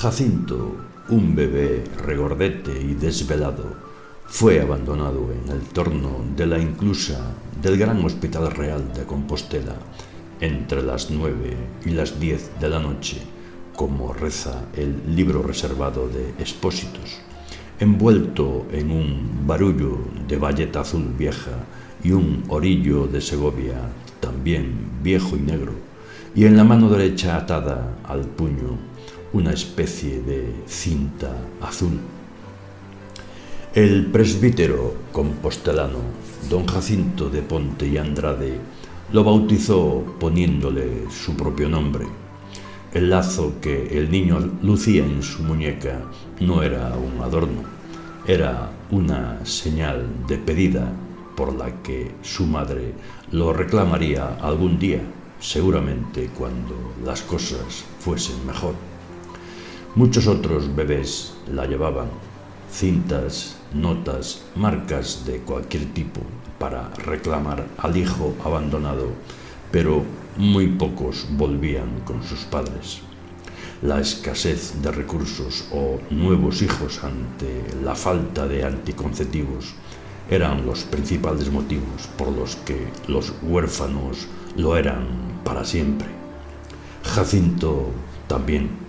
Jacinto, un bebé regordete y desvelado, fue abandonado en el torno de la inclusa del Gran Hospital Real de Compostela entre las 9 y las 10 de la noche, como reza el libro reservado de Expósitos, envuelto en un barullo de bayeta azul vieja y un orillo de Segovia también viejo y negro, y en la mano derecha atada al puño una especie de cinta azul. El presbítero compostelano, don Jacinto de Ponte y Andrade, lo bautizó poniéndole su propio nombre. El lazo que el niño lucía en su muñeca no era un adorno, era una señal de pedida por la que su madre lo reclamaría algún día, seguramente cuando las cosas fuesen mejor. Muchos otros bebés la llevaban, cintas, notas, marcas de cualquier tipo para reclamar al hijo abandonado, pero muy pocos volvían con sus padres. La escasez de recursos o nuevos hijos ante la falta de anticonceptivos eran los principales motivos por los que los huérfanos lo eran para siempre. Jacinto también.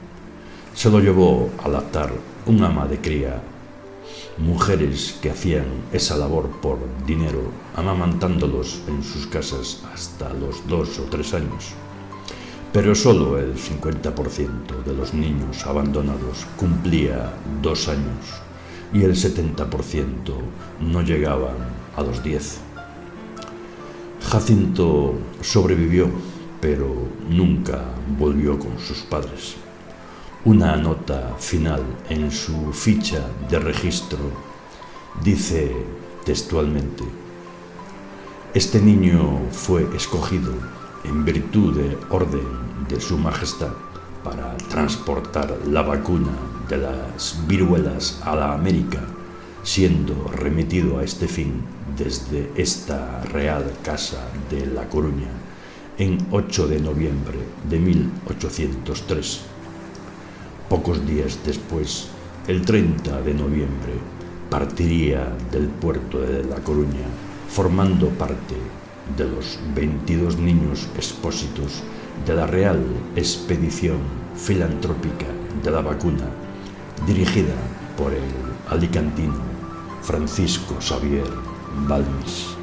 Se lo llevó a lactar un ama de cría, mujeres que hacían esa labor por dinero, amamantándolos en sus casas hasta los 2 o 3 años. Pero solo el 50% de los niños abandonados cumplía 2 años y el 70% no llegaban a los 10. Jacinto sobrevivió, pero nunca volvió con sus padres. Una nota final en su ficha de registro dice textualmente: este niño fue escogido en virtud de orden de su majestad para transportar la vacuna de las viruelas a la América, siendo remitido a este fin desde esta Real Casa de La Coruña en 8 de noviembre de 1803. Pocos días después, el 30 de noviembre, partiría del puerto de La Coruña, formando parte de los 22 niños expósitos de la Real Expedición Filantrópica de la Vacuna, dirigida por el alicantino Francisco Xavier Balmis.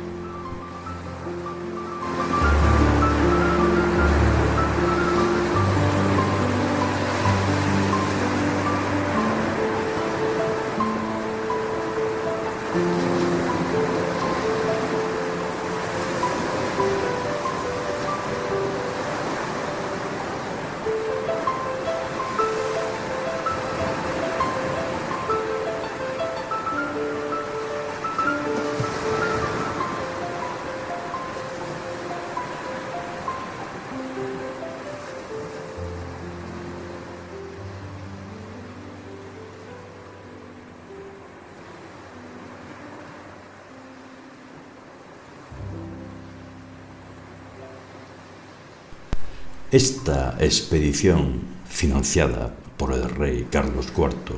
Esta expedición, financiada por el rey Carlos IV,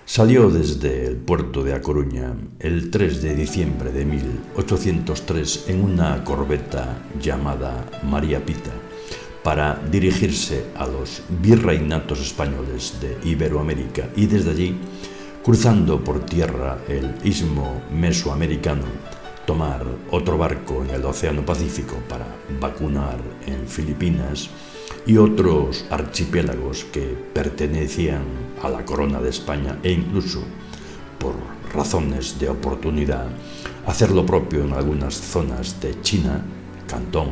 salió desde el puerto de A Coruña el 3 de diciembre de 1803 en una corbeta llamada María Pita para dirigirse a los virreinatos españoles de Iberoamérica y desde allí, cruzando por tierra el istmo mesoamericano, tomar otro barco en el Océano Pacífico para vacunar en Filipinas y otros archipiélagos que pertenecían a la corona de España e incluso, por razones de oportunidad, hacer lo propio en algunas zonas de China, Cantón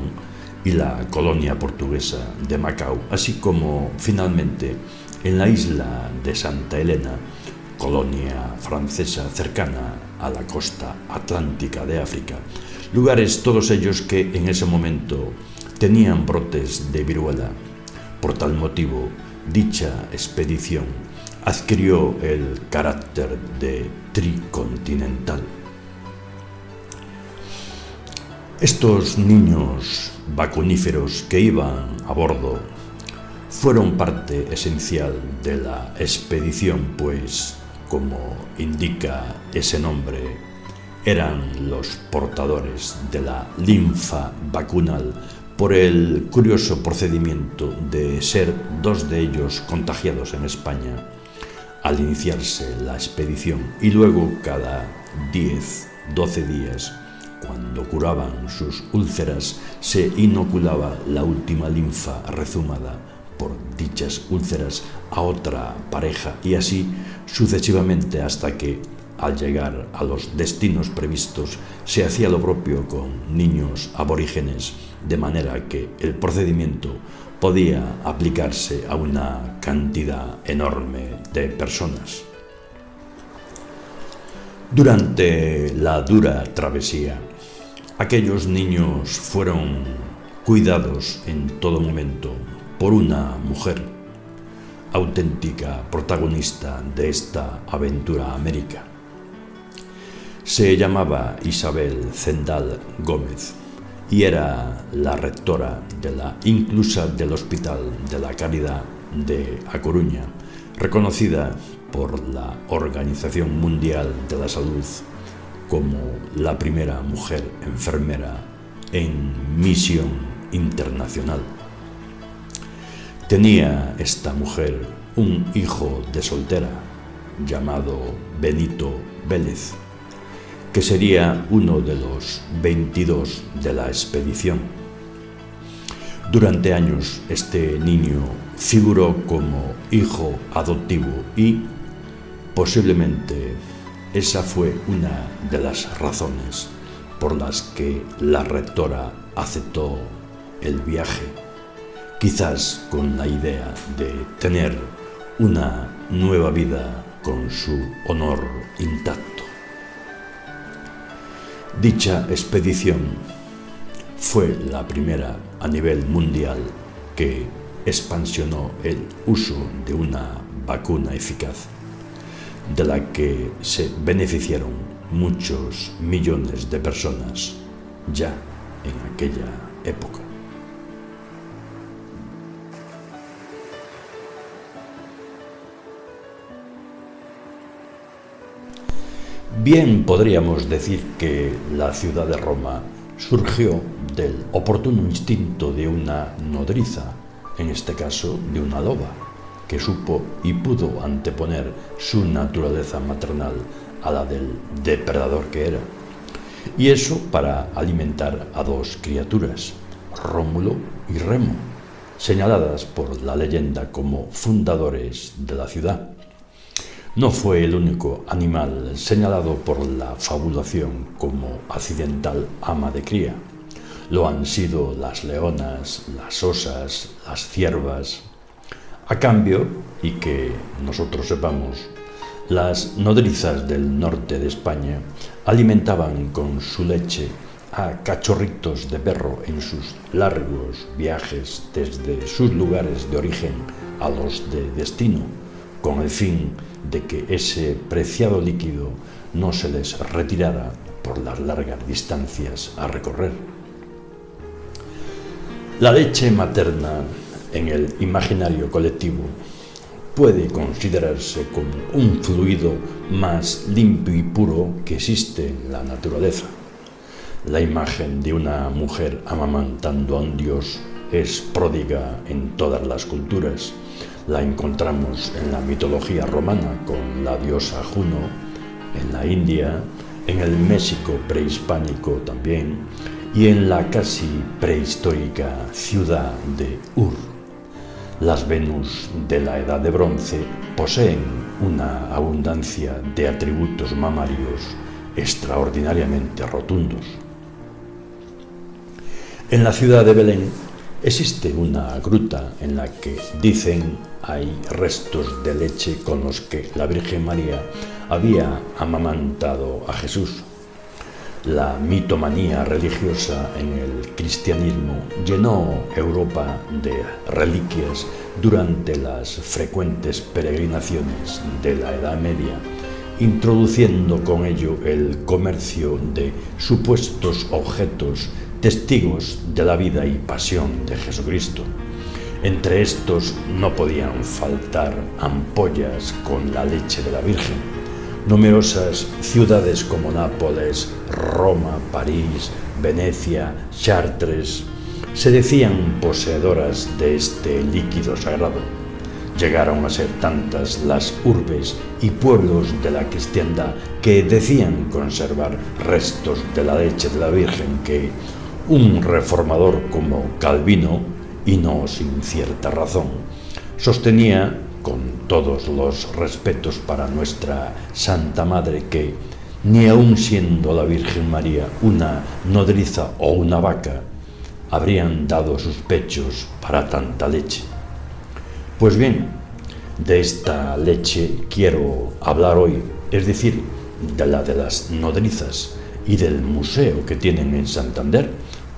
y la colonia portuguesa de Macao, así como finalmente en la isla de Santa Elena, colonia francesa cercana a la costa atlántica de África, lugares todos ellos que en ese momento tenían brotes de viruela. Por tal motivo, dicha expedición adquirió el carácter de tricontinental. Estos niños vacuníferos que iban a bordo fueron parte esencial de la expedición, pues, como indica ese nombre, eran los portadores de la linfa vacunal por el curioso procedimiento de ser dos de ellos contagiados en España al iniciarse la expedición y luego cada 10-12 días, cuando curaban sus úlceras, se inoculaba la última linfa rezumada por dichas úlceras a otra pareja y así sucesivamente hasta que, al llegar a los destinos previstos, se hacía lo propio con niños aborígenes, de manera que el procedimiento podía aplicarse a una cantidad enorme de personas. Durante la dura travesía, aquellos niños fueron cuidados en todo momento por una mujer, auténtica protagonista de esta aventura América. Se llamaba Isabel Zendal Gómez y era la rectora de la inclusa del Hospital de la Caridad de A Coruña, reconocida por la Organización Mundial de la Salud como la primera mujer enfermera en misión internacional. Tenía esta mujer un hijo de soltera llamado Benito Vélez, que sería uno de los 22 de la expedición. Durante años este niño figuró como hijo adoptivo y posiblemente esa fue una de las razones por las que la rectora aceptó el viaje, quizás con la idea de tener una nueva vida con su honor intacto. Dicha expedición fue la primera a nivel mundial que expansionó el uso de una vacuna eficaz, de la que se beneficiaron muchos millones de personas ya en aquella época. Bien podríamos decir que la ciudad de Roma surgió del oportuno instinto de una nodriza, en este caso de una loba, que supo y pudo anteponer su naturaleza maternal a la del depredador que era, y eso para alimentar a dos criaturas, Rómulo y Remo, señaladas por la leyenda como fundadores de la ciudad. No fue el único animal señalado por la fabulación como accidental ama de cría. Lo han sido las leonas, las osas, las ciervas. A cambio, y que nosotros sepamos, las nodrizas del norte de España alimentaban con su leche a cachorritos de perro en sus largos viajes desde sus lugares de origen a los de destino, con el fin de que ese preciado líquido no se les retirara por las largas distancias a recorrer. La leche materna en el imaginario colectivo puede considerarse como un fluido más limpio y puro que existe en la naturaleza. La imagen de una mujer amamantando a un dios es pródiga en todas las culturas. La encontramos en la mitología romana con la diosa Juno, en la India, en el México prehispánico también, y en la casi prehistórica ciudad de Ur. Las Venus de la Edad de Bronce poseen una abundancia de atributos mamarios extraordinariamente rotundos. En la ciudad de Belén existe una gruta en la que dicen hay restos de leche con los que la Virgen María había amamantado a Jesús. La mitomanía religiosa en el cristianismo llenó Europa de reliquias durante las frecuentes peregrinaciones de la Edad Media, introduciendo con ello el comercio de supuestos objetos testigos de la vida y pasión de Jesucristo. Entre estos no podían faltar ampollas con la leche de la Virgen. Numerosas ciudades como Nápoles, Roma, París, Venecia, Chartres se decían poseedoras de este líquido sagrado. Llegaron a ser tantas las urbes y pueblos de la cristiandad que decían conservar restos de la leche de la Virgen que un reformador como Calvino, y no sin cierta razón, sostenía, con todos los respetos para nuestra Santa Madre, que ni aun siendo la Virgen María una nodriza o una vaca, habrían dado sus pechos para tanta leche. Pues bien, de esta leche quiero hablar hoy, es decir, de la de las nodrizas y del museo que tienen en Santander,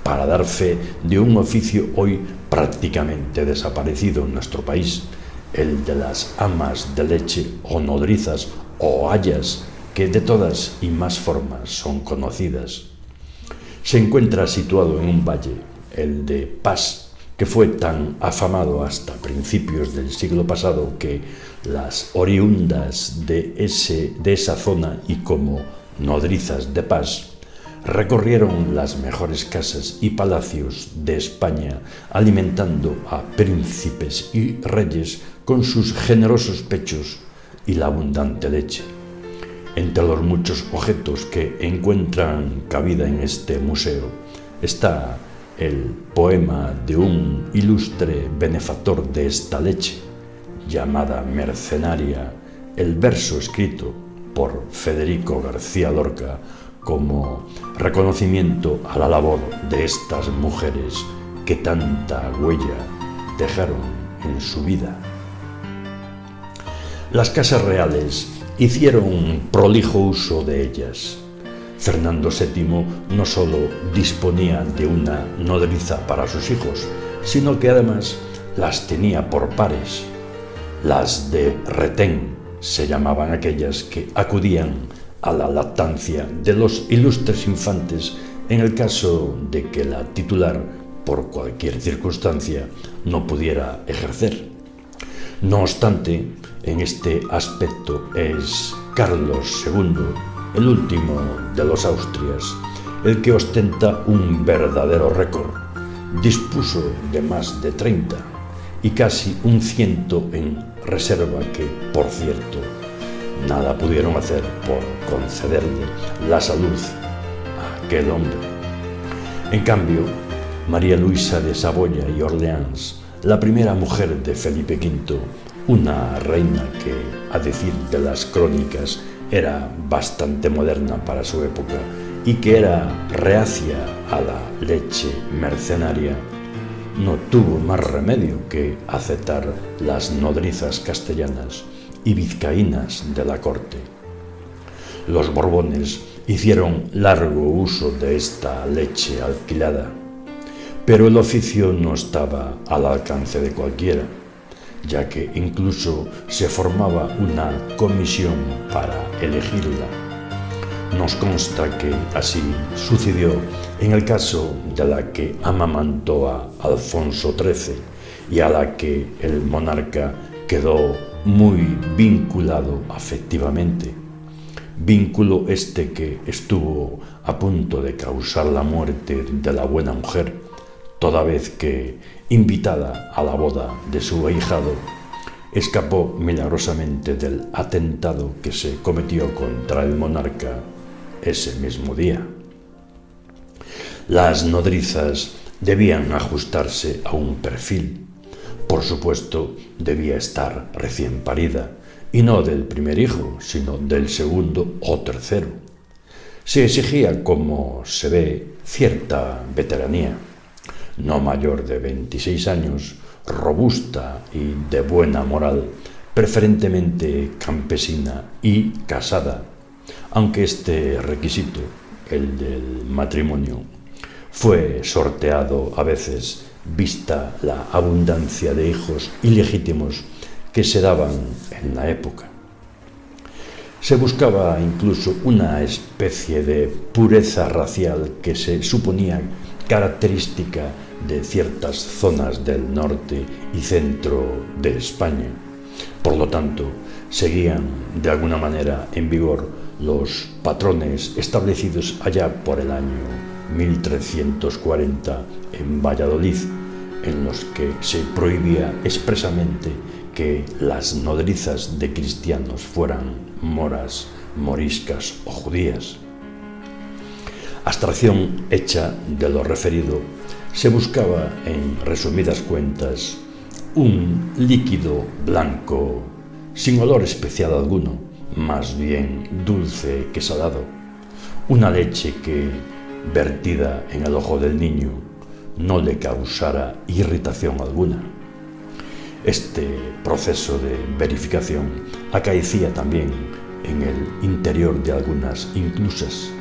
para dar fe de un oficio hoy prácticamente desaparecido en nuestro país, el de las amas de leche o nodrizas o ayas, que de todas y más formas son conocidas. Se encuentra situado en un valle, el de Pas, que fue tan afamado hasta principios del siglo pasado que las oriundas de esa zona y como nodrizas de Pas recorrieron las mejores casas y palacios de España, alimentando a príncipes y reyes con sus generosos pechos y la abundante leche. Entre los muchos objetos que encuentran cabida en este museo está el poema de un ilustre benefactor de esta leche, llamada Mercenaria, el verso escrito por Federico García Lorca como reconocimiento a la labor de estas mujeres que tanta huella dejaron en su vida. Las casas reales hicieron prolijo uso de ellas. Fernando VII no solo disponía de una nodriza para sus hijos, sino que además las tenía por pares. Las de retén se llamaban aquellas que acudían a la lactancia de los ilustres infantes en el caso de que la titular, por cualquier circunstancia, no pudiera ejercer. No obstante, en este aspecto es Carlos II, el último de los Austrias, el que ostenta un verdadero récord. Dispuso de más de 30 y casi un 100 en reserva que, por cierto, nada pudieron hacer por concederle la salud a aquel hombre. En cambio, María Luisa de Saboya y Orleans, la primera mujer de Felipe V, una reina que, a decir de las crónicas, era bastante moderna para su época y que era reacia a la leche mercenaria, no tuvo más remedio que aceptar las nodrizas castellanas y vizcaínas de la corte. Los Borbones hicieron largo uso de esta leche alquilada, pero el oficio no estaba al alcance de cualquiera, ya que incluso se formaba una comisión para elegirla. Nos consta que así sucedió en el caso de la que amamantó a Alfonso XIII y a la que el monarca quedó muy vinculado afectivamente, vínculo este que estuvo a punto de causar la muerte de la buena mujer, toda vez que, invitada a la boda de su ahijado, escapó milagrosamente del atentado que se cometió contra el monarca ese mismo día. Las nodrizas debían ajustarse a un perfil. Por supuesto, debía estar recién parida, y no del primer hijo, sino del segundo o tercero. Se exigía, como se ve, cierta veteranía, no mayor de 26 años, robusta y de buena moral, preferentemente campesina y casada, aunque este requisito, el del matrimonio, fue sorteado a veces vista la abundancia de hijos ilegítimos que se daban en la época. Se buscaba incluso una especie de pureza racial que se suponía característica de ciertas zonas del norte y centro de España. Por lo tanto, seguían de alguna manera en vigor los patrones establecidos allá por el año 1340 en Valladolid, en los que se prohibía expresamente que las nodrizas de cristianos fueran moras, moriscas o judías. Abstracción hecha de lo referido, se buscaba, en resumidas cuentas, un líquido blanco, sin olor especial alguno, más bien dulce que salado, una leche que, vertida en el ojo del niño, no le causara irritación alguna. Este proceso de verificación acaecía también en el interior de algunas inclusas,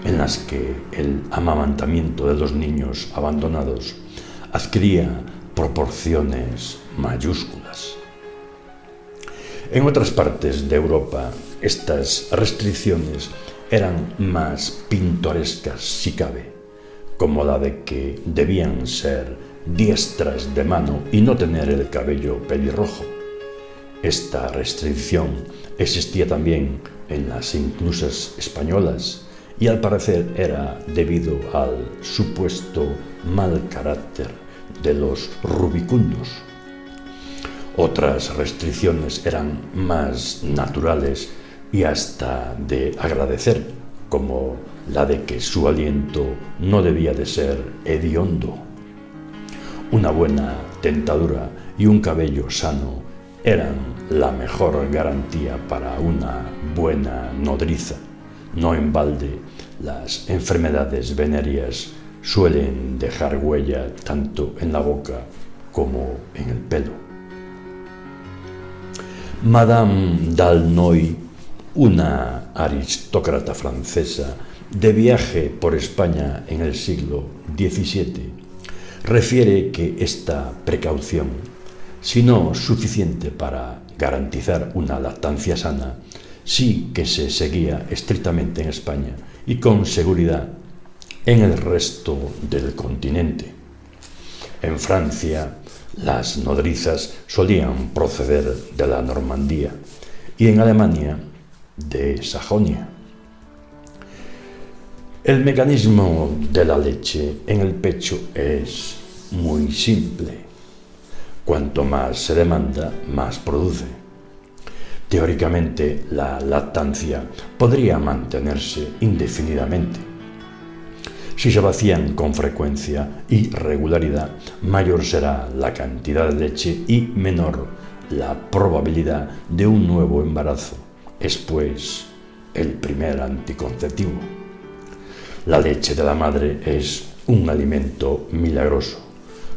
en las que el amamantamiento de los niños abandonados adquiría proporciones mayúsculas. En otras partes de Europa, estas restricciones eran más pintorescas, si cabe, como la de que debían ser diestras de mano y no tener el cabello pelirrojo. Esta restricción existía también en las inclusas españolas y al parecer era debido al supuesto mal carácter de los rubicundos. Otras restricciones eran más naturales y hasta de agradecer, como la de que su aliento no debía de ser hediondo. Una buena dentadura y un cabello sano eran la mejor garantía para una buena nodriza. No en balde, las enfermedades venéreas suelen dejar huella tanto en la boca como en el pelo. Madame d'Aulnoy, una aristócrata francesa de viaje por España en el siglo XVII, refiere que esta precaución, si no suficiente para garantizar una lactancia sana, sí que se seguía estrictamente en España y con seguridad en el resto del continente. En Francia, las nodrizas solían proceder de la Normandía y en Alemania de Sajonia. El mecanismo de la leche en el pecho es muy simple. Cuanto más se demanda, más produce. Teóricamente, la lactancia podría mantenerse indefinidamente. Si se vacían con frecuencia y regularidad, mayor será la cantidad de leche y menor la probabilidad de un nuevo embarazo. Es pues el primer anticonceptivo. La leche de la madre es un alimento milagroso.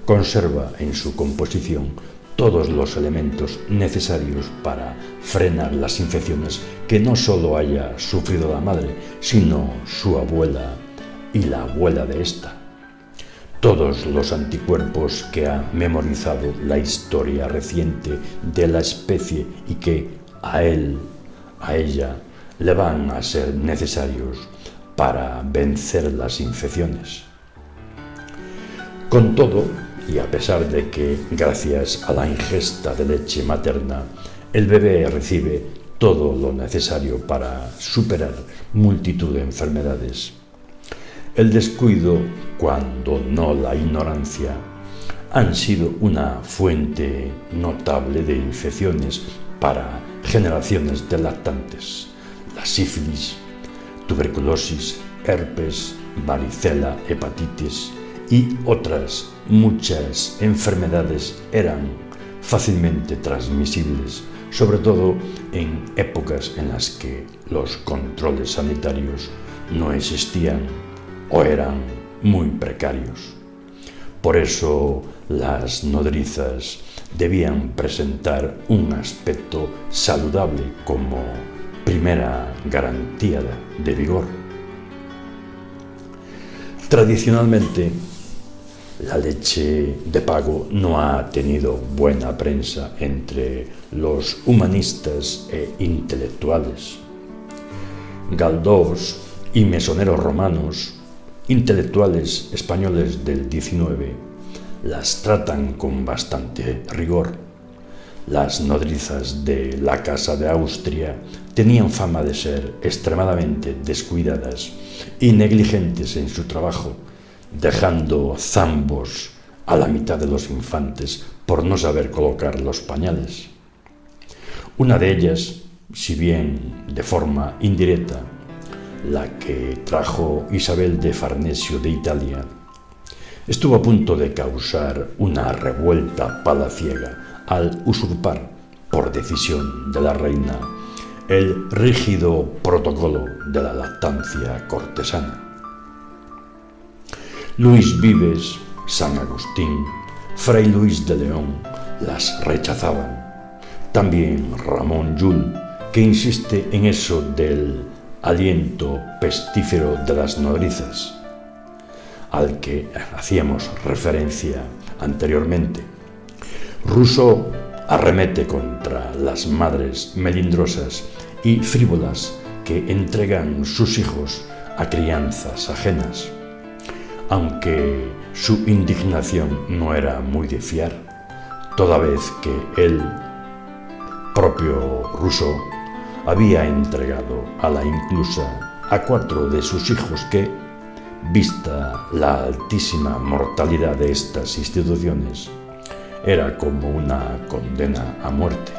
Conserva en su composición todos los elementos necesarios para frenar las infecciones que no solo haya sufrido la madre, sino su abuela y la abuela de ésta. Todos los anticuerpos que ha memorizado la historia reciente de la especie y que a él, a ella, le van a ser necesarios para vencer las infecciones. Con todo, y a pesar de que, gracias a la ingesta de leche materna, el bebé recibe todo lo necesario para superar multitud de enfermedades, el descuido, cuando no la ignorancia, han sido una fuente notable de infecciones para generaciones de lactantes. La sífilis, tuberculosis, herpes, varicela, hepatitis y otras muchas enfermedades eran fácilmente transmisibles, sobre todo en épocas en las que los controles sanitarios no existían o eran muy precarios. Por eso las nodrizas debían presentar un aspecto saludable como primera garantía de vigor. Tradicionalmente, la leche de pago no ha tenido buena prensa entre los humanistas e intelectuales. Galdós y mesoneros romanos intelectuales españoles del XIX las tratan con bastante rigor. Las nodrizas de la Casa de Austria tenían fama de ser extremadamente descuidadas y negligentes en su trabajo, dejando zambos a la mitad de los infantes por no saber colocar los pañales. Una de ellas, si bien de forma indirecta, la que trajo Isabel de Farnesio de Italia, estuvo a punto de causar una revuelta palaciega al usurpar, por decisión de la reina, el rígido protocolo de la lactancia cortesana. Luis Vives, San Agustín, Fray Luis de León las rechazaban. También Ramón Llull, que insiste en eso del aliento pestífero de las nodrizas, al que hacíamos referencia anteriormente. Rousseau arremete contra las madres melindrosas y frívolas que entregan sus hijos a crianzas ajenas, aunque su indignación no era muy de fiar, toda vez que él, propio Rousseau, había entregado a la inclusa a 4 de sus hijos que, vista la altísima mortalidad de estas instituciones, era como una condena a muerte.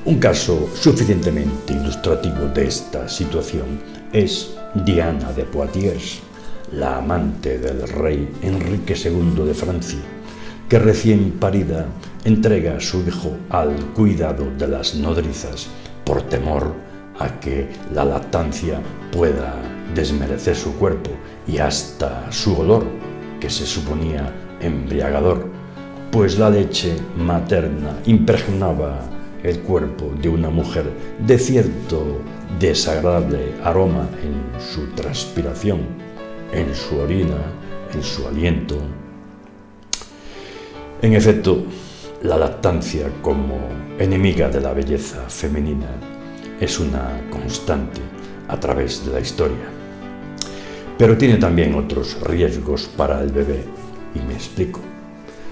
Un caso suficientemente ilustrativo de esta situación es Diana de Poitiers, la amante del rey Enrique II de Francia, que recién parida entrega a su hijo al cuidado de las nodrizas por temor a que la lactancia pueda desmerecer su cuerpo y hasta su olor, que se suponía embriagador, pues la leche materna impregnaba el cuerpo de una mujer de cierto desagradable aroma en su transpiración, en su orina, en su aliento. En efecto, la lactancia como enemiga de la belleza femenina es una constante a través de la historia. Pero tiene también otros riesgos para el bebé, y me explico.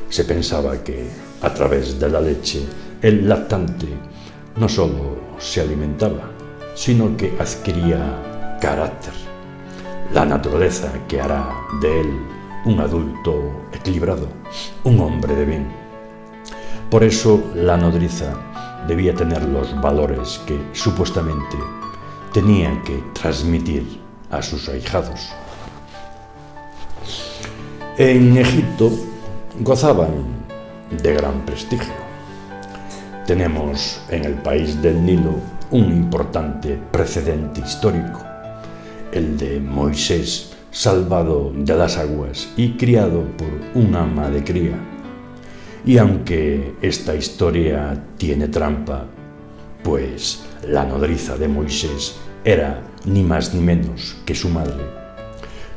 Se pensaba que a través de la leche el lactante no solo se alimentaba, sino que adquiría carácter, la naturaleza que hará de él un adulto equilibrado, un hombre de bien. Por eso la nodriza debía tener los valores que supuestamente tenía que transmitir a sus ahijados. En Egipto gozaban de gran prestigio. Tenemos en el país del Nilo un importante precedente histórico, el de Moisés, salvado de las aguas y criado por un ama de cría. Y aunque esta historia tiene trampa, pues la nodriza de Moisés era ni más ni menos que su madre,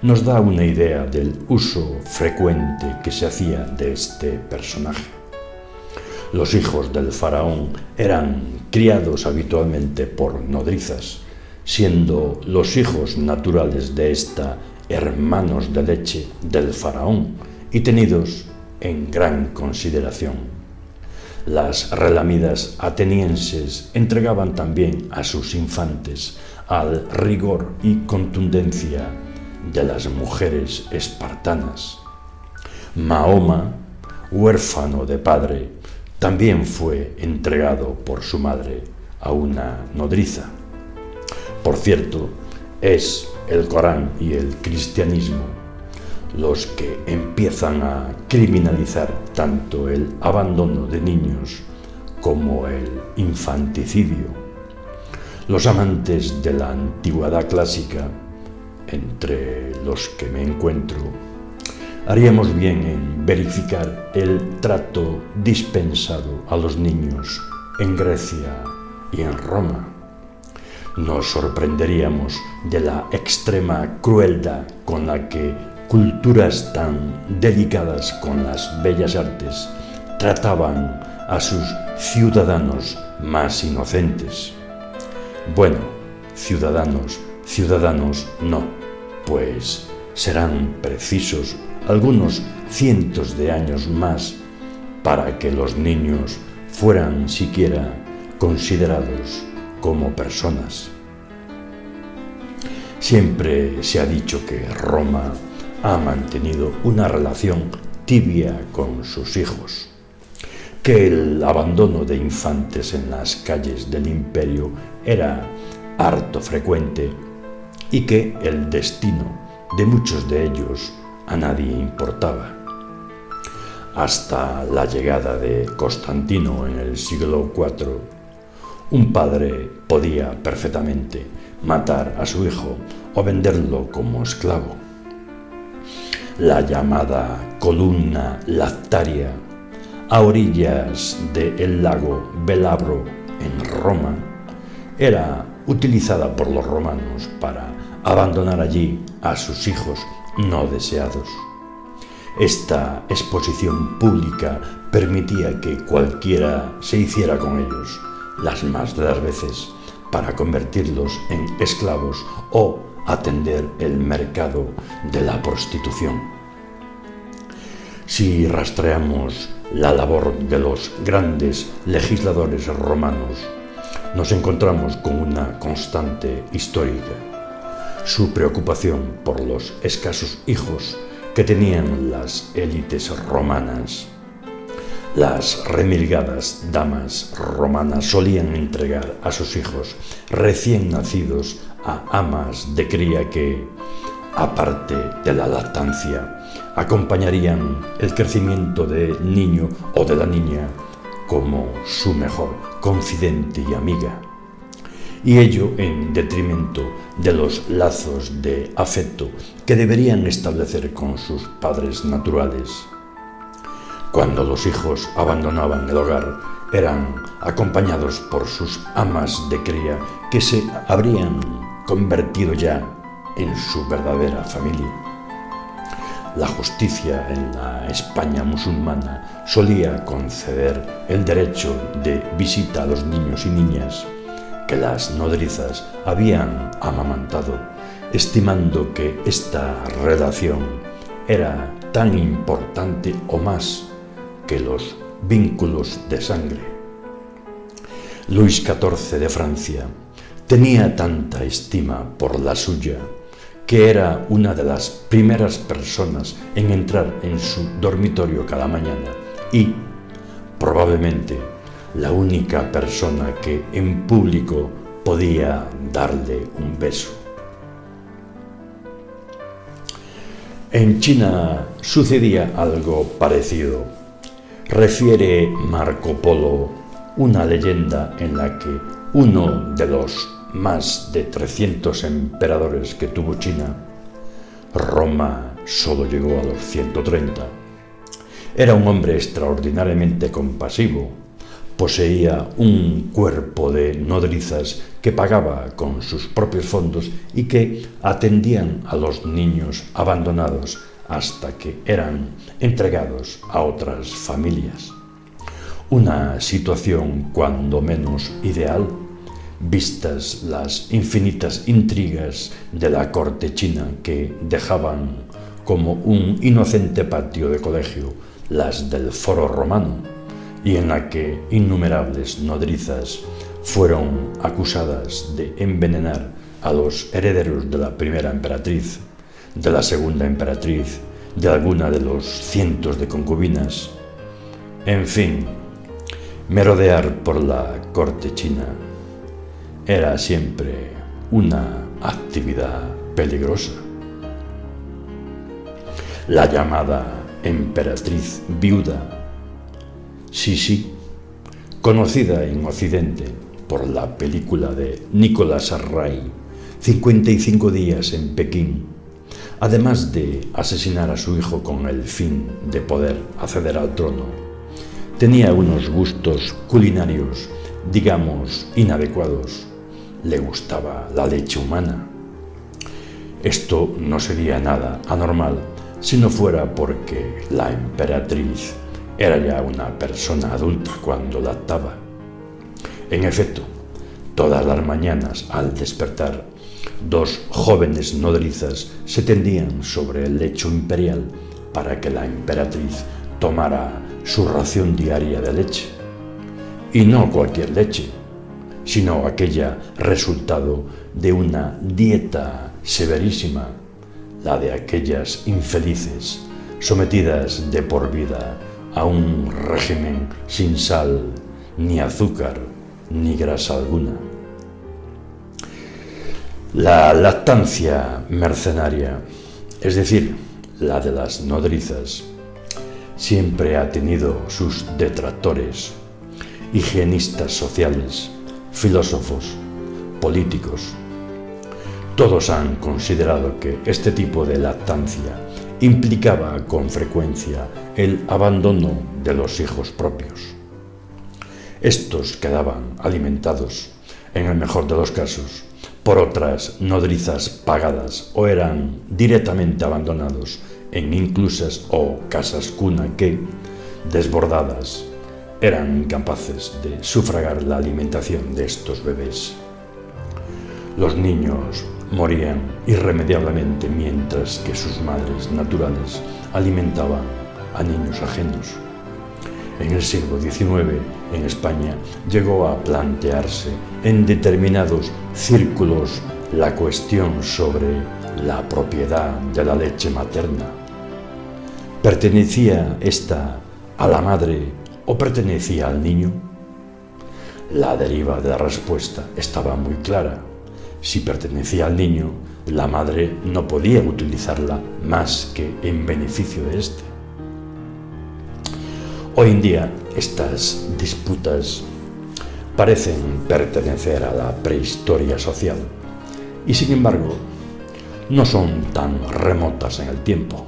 nos da una idea del uso frecuente que se hacía de este personaje. Los hijos del faraón eran criados habitualmente por nodrizas, siendo los hijos naturales de esta hermanos de leche del faraón y tenidos en gran consideración. Las relamidas atenienses entregaban también a sus infantes al rigor y contundencia de las mujeres espartanas. Mahoma, huérfano de padre, también fue entregado por su madre a una nodriza. Por cierto, es el Corán y el cristianismo los que empiezan a criminalizar tanto el abandono de niños como el infanticidio. Los amantes de la antigüedad clásica, entre los que me encuentro, haríamos bien en verificar el trato dispensado a los niños en Grecia y en Roma. Nos sorprenderíamos de la extrema crueldad con la que culturas tan delicadas con las bellas artes trataban a sus ciudadanos más inocentes. Bueno, ciudadanos no, pues serán precisos algunos cientos de años más para que los niños fueran siquiera considerados como personas. Siempre se ha dicho que Roma ha mantenido una relación tibia con sus hijos, que el abandono de infantes en las calles del imperio era harto frecuente y que el destino de muchos de ellos a nadie importaba. Hasta la llegada de Constantino en el siglo IV, un padre podía perfectamente matar a su hijo o venderlo como esclavo. La llamada columna lactaria a orillas del lago Velabro en Roma era utilizada por los romanos para abandonar allí a sus hijos no deseados. Esta exposición pública permitía que cualquiera se hiciera con ellos, las más de las veces para convertirlos en esclavos o atender el mercado de la prostitución. Si rastreamos la labor de los grandes legisladores romanos, nos encontramos con una constante histórica: su preocupación por los escasos hijos que tenían las élites romanas. Las remilgadas damas romanas solían entregar a sus hijos recién nacidos a amas de cría que, aparte de la lactancia, acompañarían el crecimiento del niño o de la niña como su mejor confidente y amiga, y ello en detrimento de los lazos de afecto que deberían establecer con sus padres naturales. Cuando los hijos abandonaban el hogar, eran acompañados por sus amas de cría que se habrían convertido ya en su verdadera familia. La justicia en la España musulmana solía conceder el derecho de visita a los niños y niñas que las nodrizas habían amamantado, estimando que esta relación era tan importante o más que los vínculos de sangre. Luis XIV de Francia tenía tanta estima por la suya que era una de las primeras personas en entrar en su dormitorio cada mañana y, probablemente, la única persona que en público podía darle un beso. En China sucedía algo parecido. Refiere Marco Polo una leyenda en la que uno de los más de 300 emperadores que tuvo China, Roma solo llegó a los 130, era un hombre extraordinariamente compasivo. Poseía un cuerpo de nodrizas que pagaba con sus propios fondos y que atendían a los niños abandonados hasta que eran entregados a otras familias. Una situación cuando menos ideal, vistas las infinitas intrigas de la corte china que dejaban como un inocente patio de colegio las del Foro Romano, y en la que innumerables nodrizas fueron acusadas de envenenar a los herederos de la primera emperatriz, de la segunda emperatriz, de alguna de los cientos de concubinas. En fin, merodear por la corte china era siempre una actividad peligrosa. La llamada emperatriz viuda, Sisi, conocida en Occidente por la película de Nicolas Ray, 55 días en Pekín, además de asesinar a su hijo con el fin de poder acceder al trono, tenía unos gustos culinarios, digamos, inadecuados. Le gustaba la leche humana. Esto no sería nada anormal si no fuera porque la emperatriz era ya una persona adulta cuando lactaba. En efecto, todas las mañanas al despertar, Dos jóvenes nodrizas se tendían sobre el lecho imperial para que la emperatriz tomara su ración diaria de leche. Y no cualquier leche, sino aquella resultado de una dieta severísima, la de aquellas infelices sometidas de por vida a un régimen sin sal, ni azúcar, ni grasa alguna. La lactancia mercenaria, es decir, la de las nodrizas, siempre ha tenido sus detractores, higienistas sociales, filósofos, políticos. Todos han considerado que este tipo de lactancia implicaba con frecuencia el abandono de los hijos propios. Estos quedaban alimentados, en el mejor de los casos, por otras nodrizas pagadas o eran directamente abandonados en inclusas o casas cuna que, desbordadas, eran incapaces de sufragar la alimentación de estos bebés. Los niños morían irremediablemente mientras que sus madres naturales alimentaban a niños ajenos. En el siglo XIX, en España, llegó a plantearse en determinados círculos la cuestión sobre la propiedad de la leche materna. ¿Pertenecía esta a la madre o pertenecía al niño? La deriva de la respuesta estaba muy clara. Si pertenecía al niño, la madre no podía utilizarla más que en beneficio de éste. Hoy en día, estas disputas parecen pertenecer a la prehistoria social y, sin embargo, no son tan remotas en el tiempo.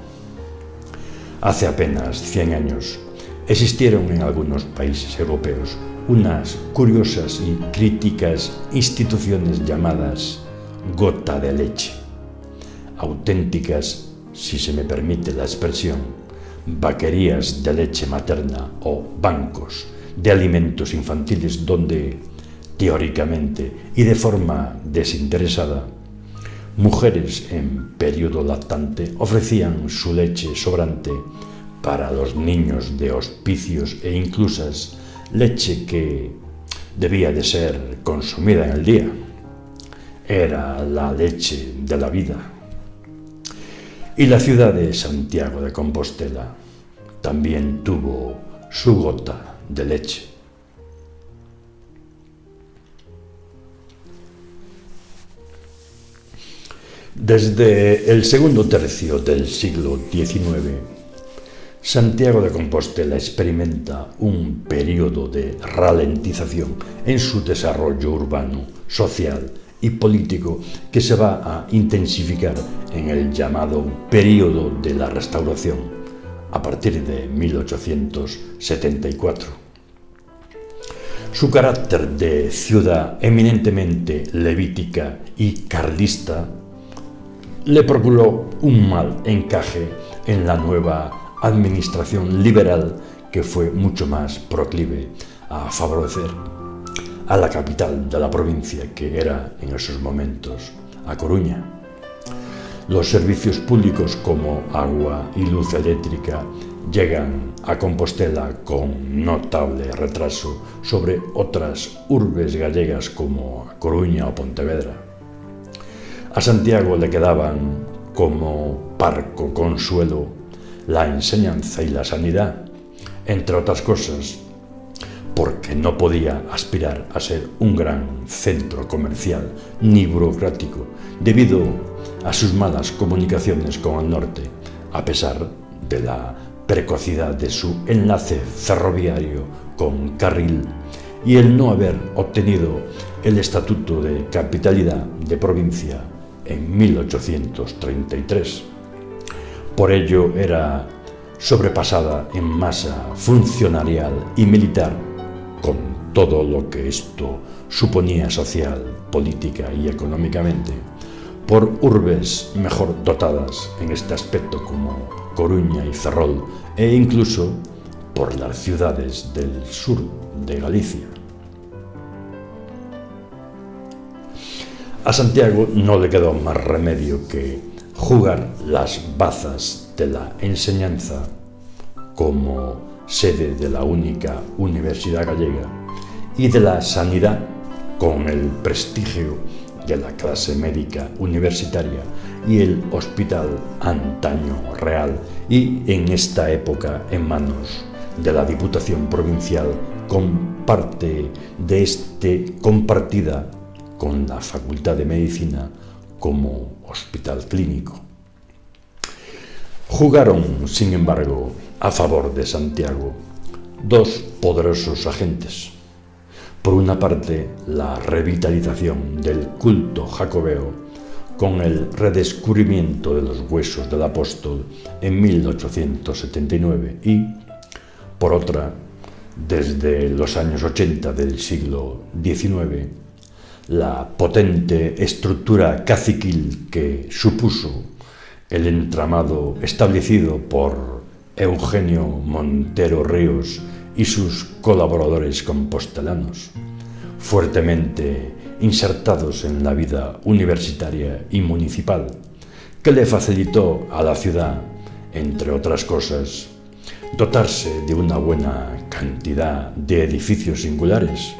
Hace apenas 100 años existieron en algunos países europeos unas curiosas y críticas instituciones llamadas gota de leche, auténticas, si se me permite la expresión, vaquerías de leche materna o bancos de alimentos infantiles donde, teóricamente y de forma desinteresada, mujeres en periodo lactante ofrecían su leche sobrante para los niños de hospicios e inclusas, leche que debía de ser consumida en el día. Era la leche de la vida. Y la ciudad de Santiago de Compostela también tuvo su gota de leche. Desde el segundo tercio del siglo XIX, Santiago de Compostela experimenta un periodo de ralentización en su desarrollo urbano, social y político que se va a intensificar en el llamado periodo de la Restauración, a partir de 1874. Su carácter de ciudad eminentemente levítica y carlista le procuró un mal encaje en la nueva administración liberal que fue mucho más proclive a favorecer a la capital de la provincia, que era en esos momentos A Coruña. Los servicios públicos como agua y luz eléctrica llegan a Compostela con notable retraso sobre otras urbes gallegas como A Coruña o Pontevedra. A Santiago le quedaban como parco consuelo la enseñanza y la sanidad, entre otras cosas, porque no podía aspirar a ser un gran centro comercial ni burocrático debido a sus malas comunicaciones con el norte, a pesar de la precocidad de su enlace ferroviario con Carril y el no haber obtenido el estatuto de capitalidad de provincia en 1833. Por ello era sobrepasada en masa funcionarial y militar, con todo lo que esto suponía social, política y económicamente, por urbes mejor dotadas en este aspecto como Coruña y Ferrol, e incluso por las ciudades del sur de Galicia. A Santiago no le quedó más remedio que jugar las bazas de la enseñanza como sede de la única universidad gallega y de la sanidad con el prestigio de la clase médica universitaria y el hospital antaño real, y en esta época en manos de la Diputación Provincial con parte de compartida con la Facultad de Medicina como hospital clínico. Jugaron, sin embargo, a favor de Santiago dos poderosos agentes. Por una parte, la revitalización del culto jacobeo con el redescubrimiento de los huesos del apóstol en 1879 y, por otra, desde los años 80 del siglo XIX, la potente estructura caciquil que supuso el entramado establecido por Eugenio Montero Ríos y sus colaboradores compostelanos, fuertemente insertados en la vida universitaria y municipal, que le facilitó a la ciudad, entre otras cosas, dotarse de una buena cantidad de edificios singulares: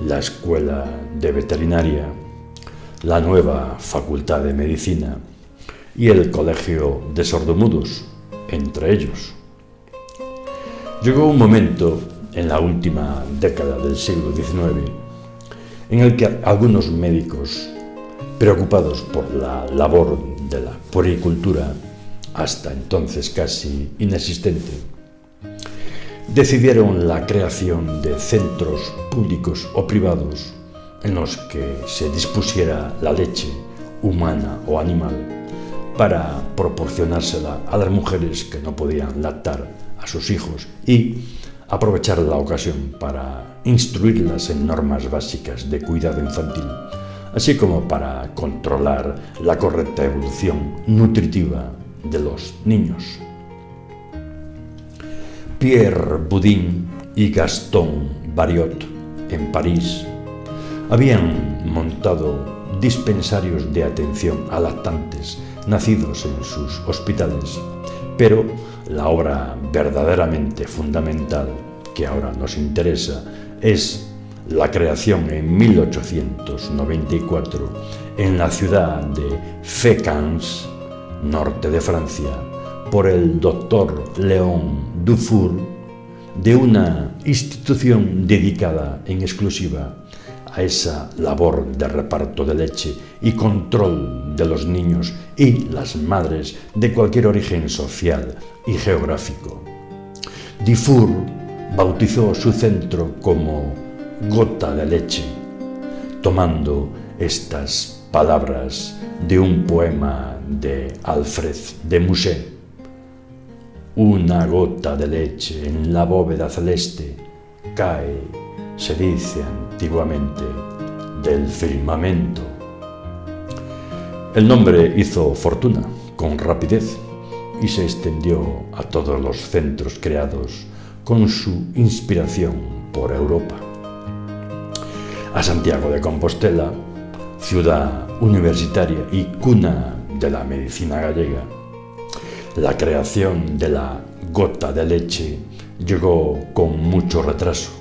la Escuela de Veterinaria, la nueva Facultad de Medicina y el Colegio de Sordomudos, entre ellos. Llegó un momento, en la última década del siglo XIX, en el que algunos médicos, preocupados por la labor de la puericultura, hasta entonces casi inexistente, decidieron la creación de centros públicos o privados en los que se dispusiera la leche, humana o animal, para proporcionársela a las mujeres que no podían lactar a sus hijos y aprovechar la ocasión para instruirlas en normas básicas de cuidado infantil, así como para controlar la correcta evolución nutritiva de los niños. Pierre Boudin y Gaston Barriot, en París, habían montado dispensarios de atención a lactantes nacidos en sus hospitales, pero la obra verdaderamente fundamental que ahora nos interesa es la creación en 1894 en la ciudad de Fécamp, norte de Francia, por el doctor Léon Dufour, de una institución dedicada en exclusiva a esa labor de reparto de leche y control de los niños y las madres de cualquier origen social y geográfico. Dufour bautizó su centro como Gota de Leche, tomando estas palabras de un poema de Alfred de Musset: una gota de leche en la bóveda celeste cae, se dice antiguamente, del firmamento. El nombre hizo fortuna con rapidez y se extendió a todos los centros creados con su inspiración por Europa. A Santiago de Compostela, ciudad universitaria y cuna de la medicina gallega, la creación de la gota de leche llegó con mucho retraso,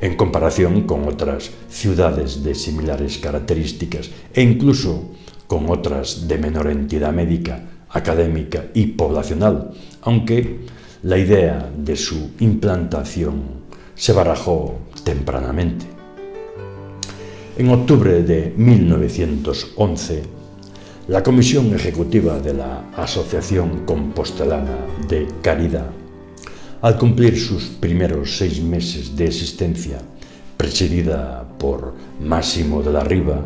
en comparación con otras ciudades de similares características e incluso con otras de menor entidad médica, académica y poblacional, aunque la idea de su implantación se barajó tempranamente. En octubre de 1911, la Comisión Ejecutiva de la Asociación Compostelana de Caridad, al cumplir sus primeros 6 meses de existencia, presidida por Máximo de la Riva,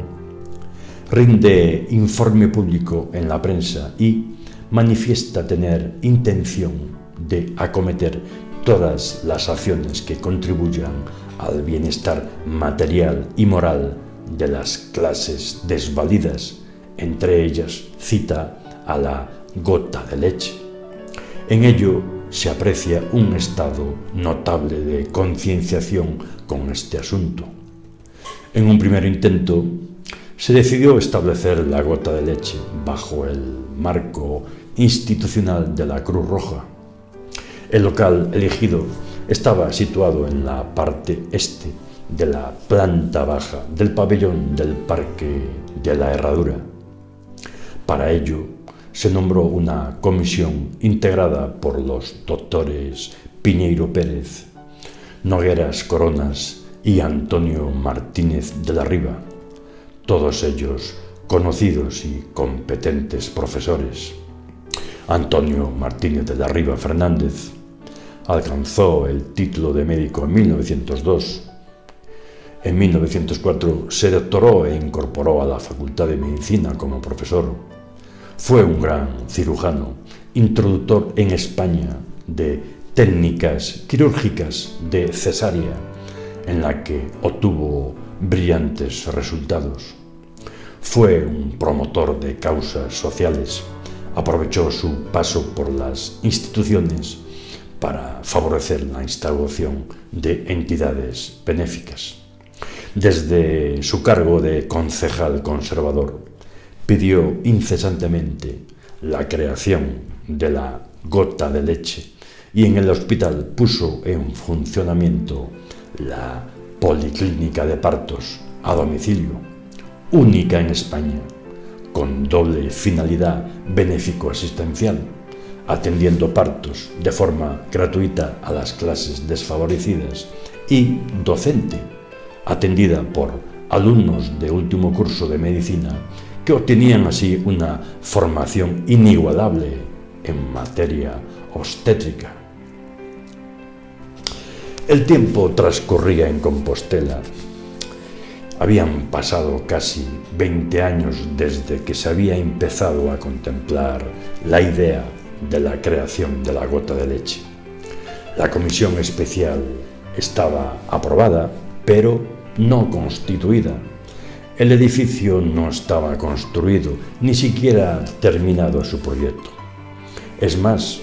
rinde informe público en la prensa y manifiesta tener intención de acometer todas las acciones que contribuyan al bienestar material y moral de las clases desvalidas. Entre ellas cita a la gota de leche. En ello se aprecia un estado notable de concienciación con este asunto. En un primer intento se decidió establecer la gota de leche bajo el marco institucional de la Cruz Roja. El local elegido estaba situado en la parte este de la planta baja del pabellón del Parque de la Herradura. Para ello, se nombró una comisión integrada por los doctores Piñeiro Pérez, Nogueras Coronas y Antonio Martínez de la Riva, todos ellos conocidos y competentes profesores. Antonio Martínez de la Riva Fernández alcanzó el título de médico en 1902. En 1904 se doctoró e incorporó a la Facultad de Medicina como profesor. Fue un gran cirujano, introductor en España de técnicas quirúrgicas de cesárea, en la que obtuvo brillantes resultados. Fue un promotor de causas sociales. Aprovechó su paso por las instituciones para favorecer la instauración de entidades benéficas. Desde su cargo de concejal conservador, pidió incesantemente la creación de la gota de leche y en el hospital puso en funcionamiento la policlínica de partos a domicilio, única en España, con doble finalidad benéfico-asistencial, atendiendo partos de forma gratuita a las clases desfavorecidas, y docente, atendida por alumnos de último curso de medicina que obtenían así una formación inigualable en materia obstétrica. El tiempo transcurría en Compostela. Habían pasado casi 20 años desde que se había empezado a contemplar la idea de la creación de la gota de leche. La comisión especial estaba aprobada, pero no constituida. El edificio no estaba construido, ni siquiera terminado su proyecto. Es más,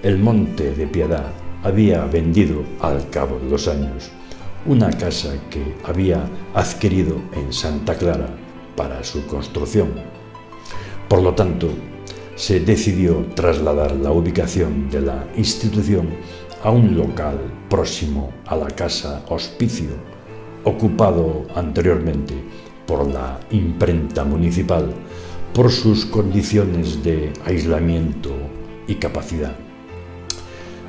el Monte de Piedad había vendido al cabo de los años una casa que había adquirido en Santa Clara para su construcción. Por lo tanto, se decidió trasladar la ubicación de la institución a un local próximo a la casa hospicio, ocupado anteriormente por la imprenta municipal por sus condiciones de aislamiento y capacidad.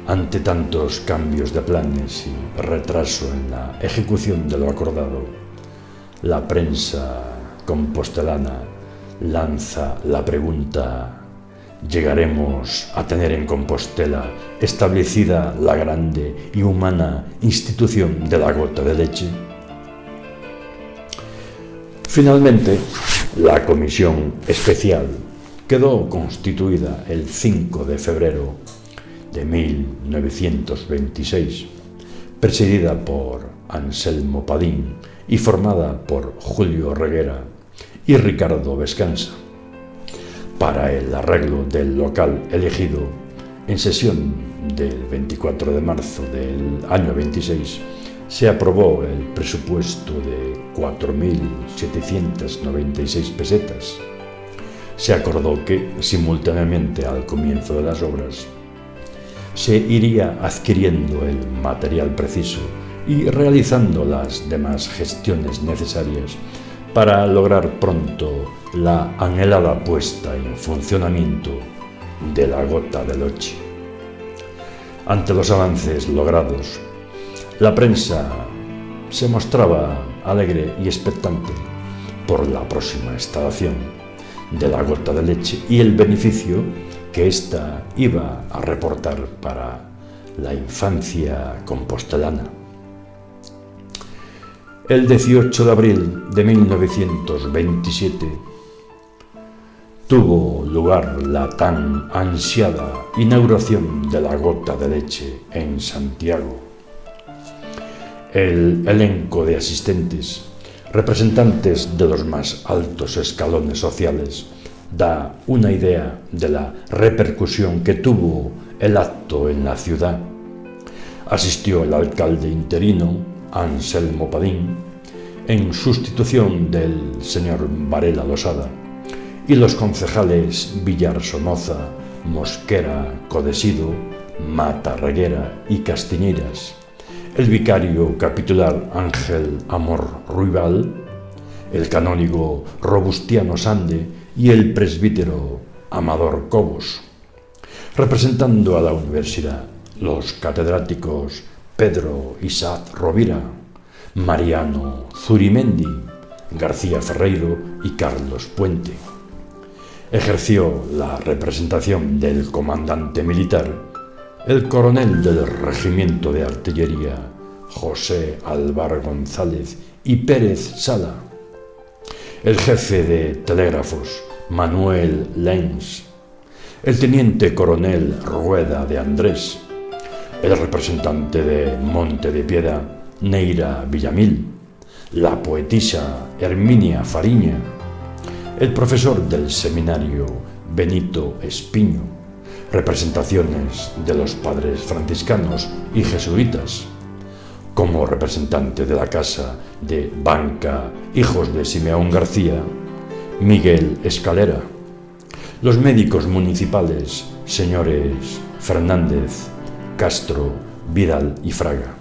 Ante tantos cambios de planes y retraso en la ejecución de lo acordado, la prensa compostelana lanza la pregunta: ¿llegaremos a tener en Compostela establecida la grande y humana institución de la gota de leche? Finalmente, la comisión especial quedó constituida el 5 de febrero de 1926, presidida por Anselmo Padín y formada por Julio Reguera y Ricardo Vescansa. Para el arreglo del local elegido, en sesión del 24 de marzo del año 26, se aprobó el presupuesto de 4.796 pesetas. Se acordó que, simultáneamente al comienzo de las obras, se iría adquiriendo el material preciso y realizando las demás gestiones necesarias para lograr pronto la anhelada puesta en funcionamiento de la gota de leche. Ante los avances logrados, la prensa se mostraba alegre y expectante por la próxima instalación de la gota de leche y el beneficio que ésta iba a reportar para la infancia compostelana. El 18 de abril de 1927 tuvo lugar la tan ansiada inauguración de la gota de leche en Santiago. El elenco de asistentes, representantes de los más altos escalones sociales, da una idea de la repercusión que tuvo el acto en la ciudad. Asistió el alcalde interino, Anselmo Padín, en sustitución del señor Varela Losada, y los concejales Villar Somoza, Mosquera Codesido, Mata Reguera y Castiñeiras, el vicario capitular Ángel Amor Ruibal, el canónigo Robustiano Sande y el presbítero Amador Cobos. Representando a la universidad, los catedráticos Pedro Isaac Rovira, Mariano Zurimendi, García Ferreiro y Carlos Puente. Ejerció la representación del comandante militar, el coronel del Regimiento de Artillería, José Álvar González y Pérez Sala, el jefe de telégrafos, Manuel Lenz, el teniente coronel Rueda de Andrés, el representante de Monte de Piedad, Neira Villamil, la poetisa Herminia Fariña, el profesor del seminario Benito Espiño, representaciones de los padres franciscanos y jesuitas, como representante de la Casa de Banca Hijos de Simeón García, Miguel Escalera, los médicos municipales, señores Fernández, Castro, Vidal y Fraga,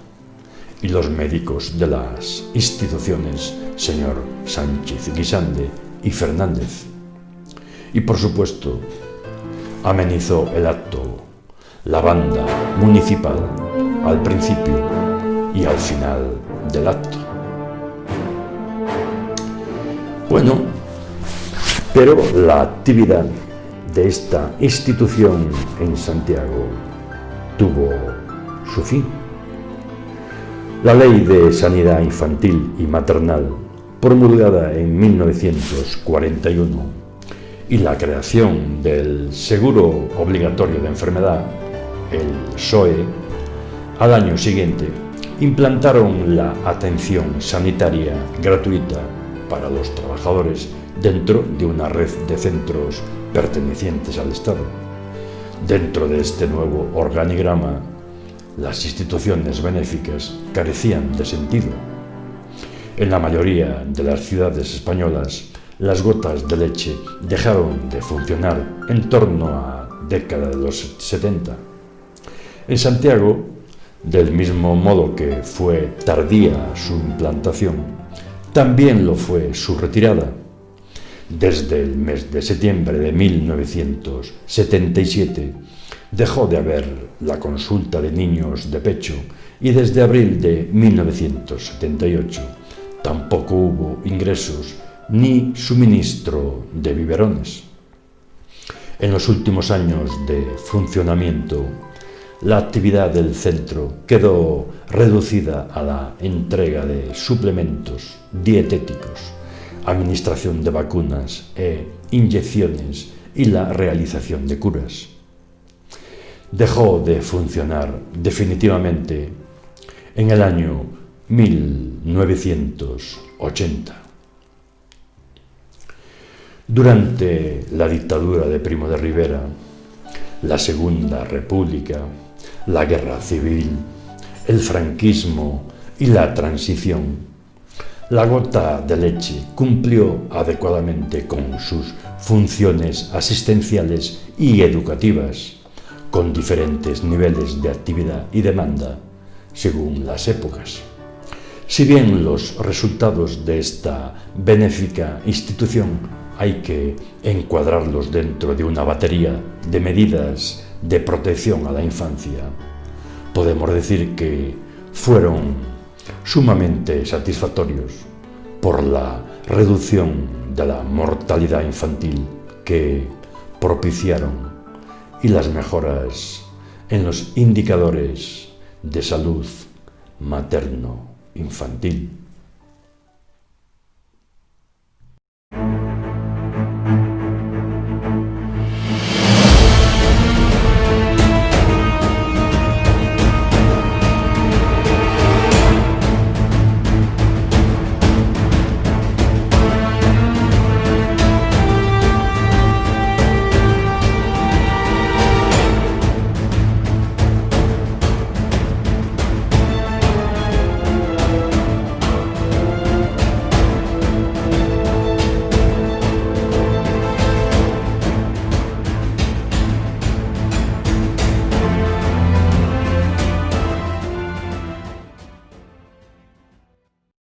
y los médicos de las instituciones, señor Sánchez Guisande y Fernández. Y por supuesto, amenizó el acto la banda municipal al principio y al final del acto. Bueno, pero la actividad de esta institución en Santiago tuvo su fin. La Ley de Sanidad Infantil y Maternal, promulgada en 1941, y la creación del Seguro Obligatorio de Enfermedad, el SOE, al año siguiente, implantaron la atención sanitaria gratuita para los trabajadores dentro de una red de centros pertenecientes al Estado. Dentro de este nuevo organigrama, las instituciones benéficas carecían de sentido. En la mayoría de las ciudades españolas, las gotas de leche dejaron de funcionar en torno a la década de los 70. En Santiago, del mismo modo que fue tardía su implantación, también lo fue su retirada. Desde el mes de septiembre de 1977 dejó de haber la consulta de niños de pecho y desde abril de 1978 tampoco hubo ingresos ni suministro de biberones. En los últimos años de funcionamiento, la actividad del centro quedó reducida a la entrega de suplementos dietéticos, administración de vacunas e inyecciones y la realización de curas. Dejó de funcionar definitivamente en el año 1980. Durante la dictadura de Primo de Rivera, la Segunda República, la Guerra Civil, el franquismo y la transición, la gota de leche cumplió adecuadamente con sus funciones asistenciales y educativas, con diferentes niveles de actividad y demanda según las épocas. Si bien los resultados de esta benéfica institución hay que encuadrarlos dentro de una batería de medidas de protección a la infancia, podemos decir que fueron sumamente satisfactorios por la reducción de la mortalidad infantil que propiciaron y las mejoras en los indicadores de salud materno-infantil.